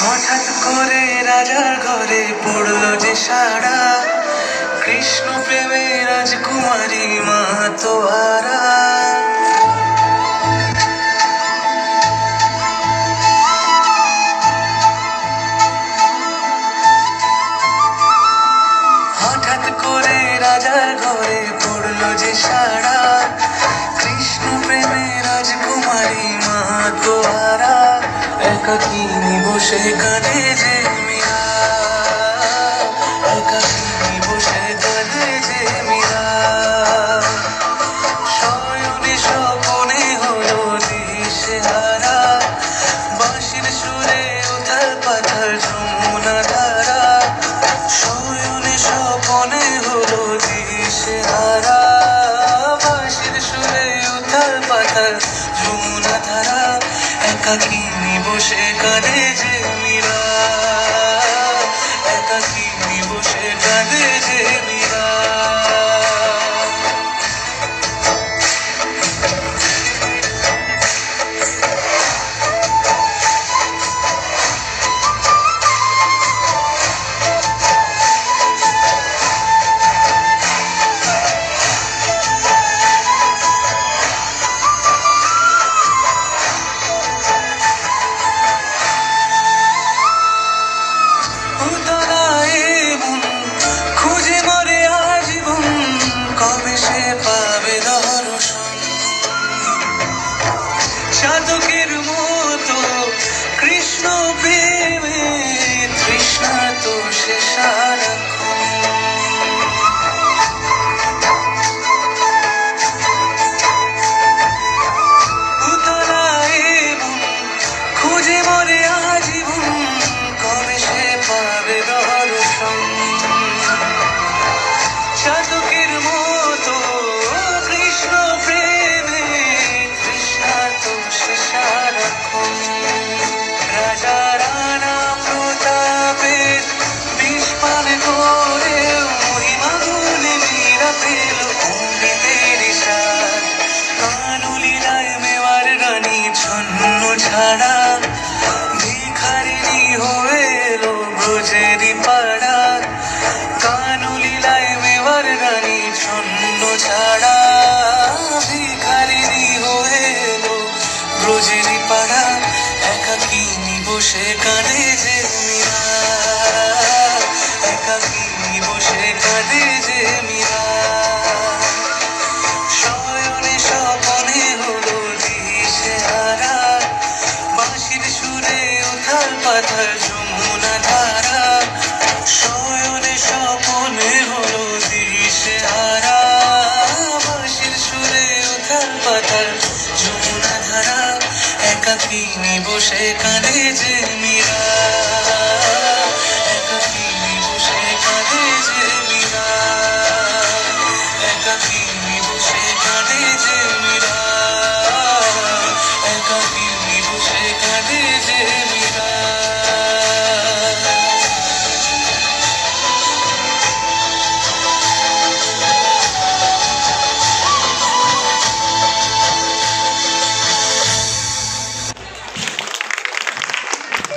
হঠাৎ করে রাজার ঘরে পড়লো যে সারা, কৃষ্ণ প্রেমে রাজকুমারী মাতোয়ারা। হঠাৎ করে রাজার ঘরে পড়লো যে সারা, কৃষ্ণ প্রেমে রাজকুমারী মাতোয়ারা। একাকিনী বসে কাঁদে যে মীরা, একাকিনী বসে কাঁদে যে মীরা। শয়নে স্বপনে হলো দিশেহারা, বাঁশির সুরে উথাল পাথাল যমুনা ধারা। শয়নে স্বপনে হলো দিশেহারা, বাঁশির সুরে উথাল পাথাল যমুনা ধারা। একাকিনী বসে কাঁদে যে মীরা, একাকিনী বসে কাঁদে যে মীরা। চাতকের মতো কৃষ্ণ প্রেমে তৃষ্ণা তো সে সারাক্ষণ। উতলায় মন খুঁজে মরে আজীবন, কবে সে পাবে দর্শন। চাতকের মতো কৃষ্ণ প্রেমে তৃষ্ণা তো সে সারাক্ষণ। রাজা রানা প্রতাপের বিষ পান করে মহিমা গুণে মীরা পেল অমৃতের সার। কানলীলায় মেওয়ার রানী ছন্ন ছাড়া, ভিখারিণী হয়ে এলো ব্রজেরই পাড়া। কানলীলায় মেওয়ার রানী ছন্ন ছাড়া, ভিখারিণী হয়ে এলো ব্রজেরই পাড়া। একাকিনী বসে কাঁদে যে মীরা, একাকিনী বসে কাঁদে যে মীরা। শয়নে স্বপনে হলো দিশেহারা, বাঁশির সুরে উথাল পাথাল যমুনা ধারা। শয়নে স্বপনে হলো দিশেহারা, বাঁশির সুরে উথাল পাথাল যমুনা ধারা। একাকিনী বসে কাঁদে যে মীরা।